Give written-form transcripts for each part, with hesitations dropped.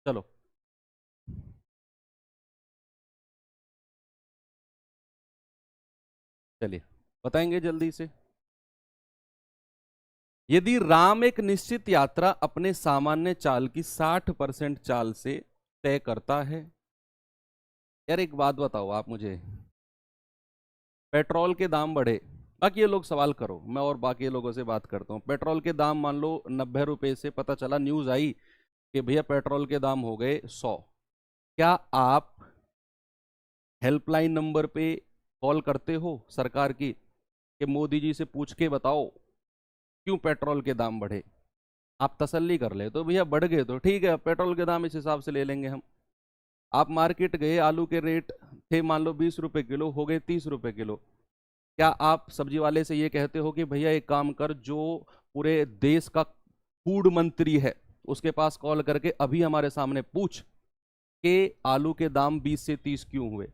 चलो चलिए बताएंगे जल्दी से। यदि राम एक निश्चित यात्रा अपने सामान्य चाल की 60% चाल से तय करता है। यार एक बात बताओ आप मुझे, पेट्रोल के दाम बढ़े, बाकी ये लोग सवाल करो, मैं और बाकी लोगों से बात करता हूँ। पेट्रोल के दाम मान लो 90 रुपए से, पता चला न्यूज आई कि भैया पेट्रोल के दाम हो गए 100। क्या आप हेल्पलाइन नंबर पे कॉल करते हो सरकार की कि मोदी जी से पूछ के बताओ क्यों पेट्रोल के दाम बढ़े? आप तसल्ली कर ले तो भैया बढ़ गए तो ठीक है, पेट्रोल के दाम इस हिसाब से ले लेंगे हम। आप मार्केट गए, आलू के रेट थे मान लो 20 रुपए किलो, हो गए 30 रुपए किलो। क्या आप सब्जी वाले से ये कहते हो कि भैया एक काम कर, जो पूरे देश का फूड मंत्री है उसके पास कॉल करके अभी हमारे सामने पूछ के आलू के दाम 20 से 30 क्यों हुए?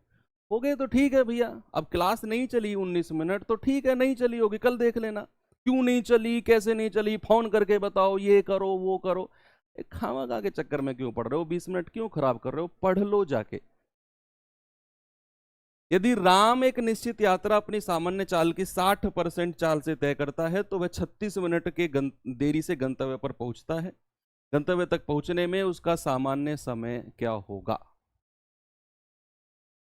हो गए तो ठीक है भैया। अब क्लास नहीं चली 19 मिनट तो ठीक है, नहीं चली होगी, कल देख लेना क्यों नहीं चली, कैसे नहीं चली, फोन करके बताओ, ये करो वो करो। खामखा के चक्कर में क्यों पढ़ रहे हो, 20 मिनट क्यों खराब कर रहे हो, पढ़ लो जाके। यदि राम एक निश्चित यात्रा अपनी सामान्य चाल की 60% चाल से तय करता है तो वह 36 मिनट के देरी से गंतव्य पर पहुंचता है। गंतव्य तक पहुंचने में उसका सामान्य समय क्या होगा?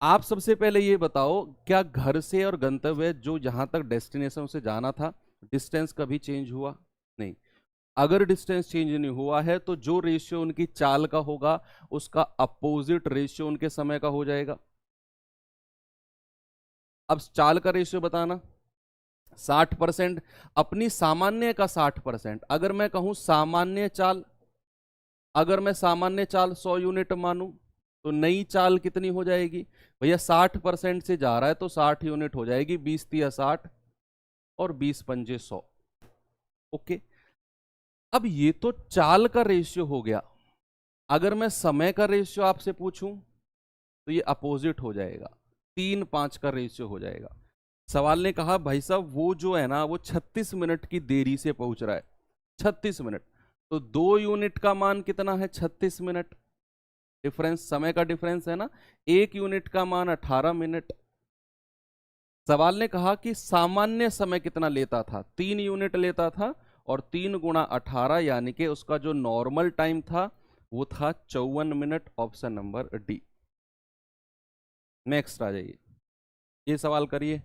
आप सबसे पहले ये बताओ, क्या घर से और गंतव्य जो जहां तक डेस्टिनेशन से जाना था, डिस्टेंस कभी चेंज हुआ? नहीं। अगर डिस्टेंस चेंज नहीं हुआ है तो जो रेशियो उनकी चाल का होगा उसका अपोजिट रेशियो उनके समय का हो जाएगा। अब चाल का रेशियो बताना। 60% अपनी सामान्य का 60%, अगर मैं कहूं सामान्य चाल, अगर मैं सामान्य चाल 100 यूनिट मानूं तो नई चाल कितनी हो जाएगी भैया? 60% से जा रहा है तो 60 यूनिट हो जाएगी, 20 तिया 60 और 20 पंजे 100। ओके, अब ये तो चाल का रेशियो हो गया। अगर मैं समय का रेशियो आपसे पूछूं तो ये अपोजिट हो जाएगा, 3-5 का रेशियो हो जाएगा। सवाल ने कहा भाई साहब वो जो है ना वो 36 मिनट की देरी से पहुंच रहा है, 36 मिनट, तो 2 यूनिट का मान कितना है? 36 मिनट। डिफरेंस, समय का डिफरेंस है ना। 1 यूनिट का मान 18 मिनट। सवाल ने कहा कि सामान्य समय कितना लेता था? 3 यूनिट लेता था, और 3 × 18 यानी कि उसका जो नॉर्मल टाइम था वो था 54 minute. Option number D. Next आ जाइए, ये सवाल करिए।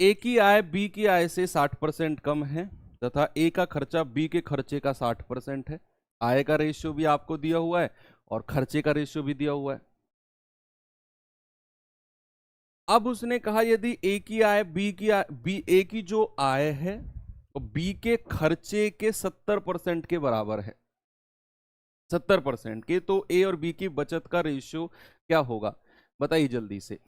ए की आय बी की आय से 60% कम है तथा ए का खर्चा बी के खर्चे का 60% है। आय का रेशियो भी आपको दिया हुआ है और खर्चे का रेशियो भी दिया हुआ है। अब उसने कहा यदि ए की आय बी की आय, बी ए की जो आय है वो बी के खर्चे के 70% के बराबर है, 70% के, तो ए और बी की बचत का रेशियो क्या होगा? बताइए जल्दी से।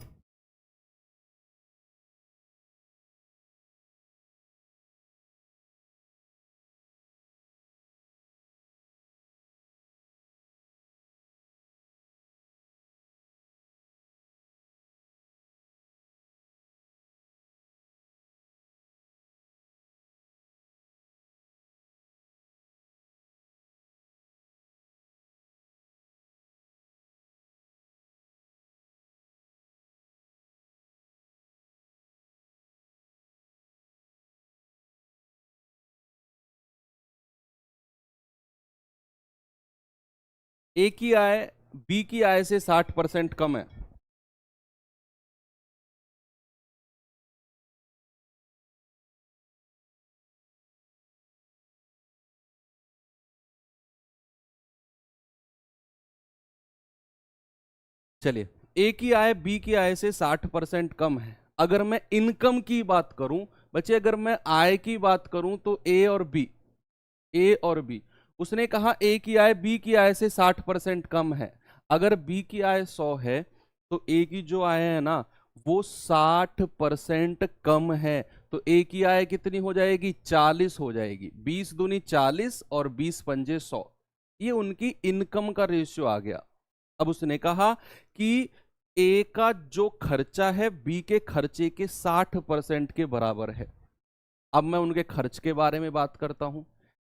ए की आय बी की आय से 60% कम है। चलिए, ए की आय बी की आय से 60% कम है। अगर मैं इनकम की बात करूं बच्चे, अगर मैं आय की बात करूं तो ए और बी, ए और बी, उसने कहा ए की आय बी की आय से 60% कम है। अगर बी की आय 100 है तो ए की जो आय है ना वो 60% कम है। तो ए की आय कितनी हो जाएगी? 40 हो जाएगी। 20 दूनी 40 और 20 पंजे 100, ये उनकी इनकम का रेशियो आ गया। अब उसने कहा कि ए का जो खर्चा है बी के खर्चे के 60% के बराबर है। अब मैं उनके खर्च के बारे में बात करता हूं।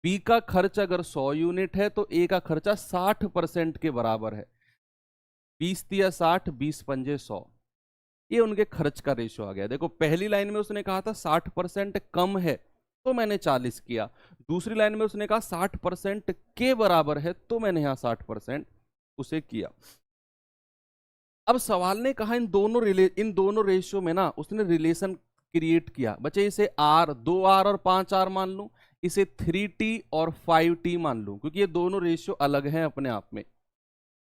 बी का खर्च अगर 100 यूनिट है तो ए का खर्चा 60% के बराबर है। 20 तिया 60, 20 पंजे 100, ये उनके खर्च का रेशियो आ गया। देखो पहली लाइन में उसने कहा था 60% कम है तो मैंने 40 किया, दूसरी लाइन में उसने कहा 60% के बराबर है तो मैंने यहां 60% उसे किया। अब सवाल ने कहा इन दोनों रेशियो में ना उसने रिलेशन क्रिएट किया। बच्चे इसे आर, 2R और 5R मान लूं, इसे 3T और 5T मान लूं, क्योंकि ये दोनों रेशियो अलग हैं अपने आप में।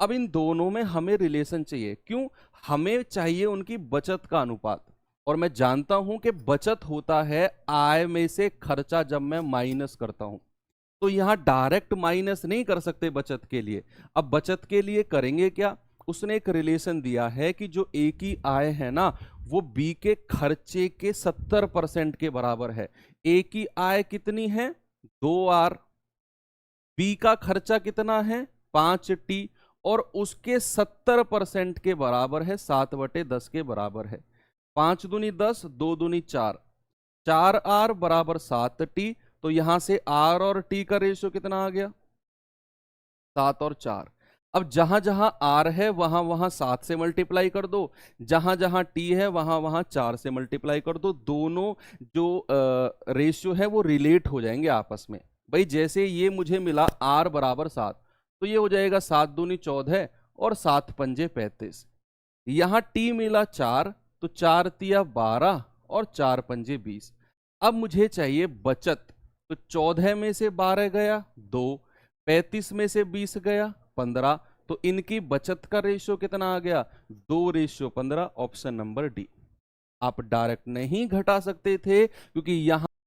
अब इन दोनों में हमें रिलेशन चाहिए। क्यों? हमें चाहिए उनकी बचत का अनुपात, और मैं जानता हूं कि बचत होता है आय में से खर्चा जब मैं माइनस करता हूं। तो यहां डायरेक्ट माइनस नहीं कर सकते बचत के लिए। अब बचत के लिए करेंगे क्या? उसने एक रिलेशन दिया है कि जो ए की आय है ना वो बी के खर्चे के 70% के बराबर है। ए की आय कितनी है? 2R, बी का खर्चा कितना है? 5T, और उसके 70% के बराबर है, 7/10 के बराबर है। 5 दूनी 10, 2 दूनी 4, 4R बराबर 7T। तो यहां से R और T का रेशियो कितना आ गया? 7 और 4। अब जहां जहां R है वहां वहां 7 से मल्टीप्लाई कर दो, जहां जहां T है वहां वहां 4 से मल्टीप्लाई कर दो। दोनों जो रेशियो है वो रिलेट हो जाएंगे आपस में। भाई जैसे ये मुझे मिला R बराबर 7, तो ये हो जाएगा 7 दूनी 14 और 7 पंजे 35। यहां T मिला 4, तो 4 तिया 12 और 4 पंजे 20। अब मुझे चाहिए बचत, तो 14 में से 12 गया 2, 35 में से 20 गया 15, तो इनकी बचत का रेशियो कितना आ गया? 2:15। Option number D. आप डायरेक्ट नहीं घटा सकते थे क्योंकि यहां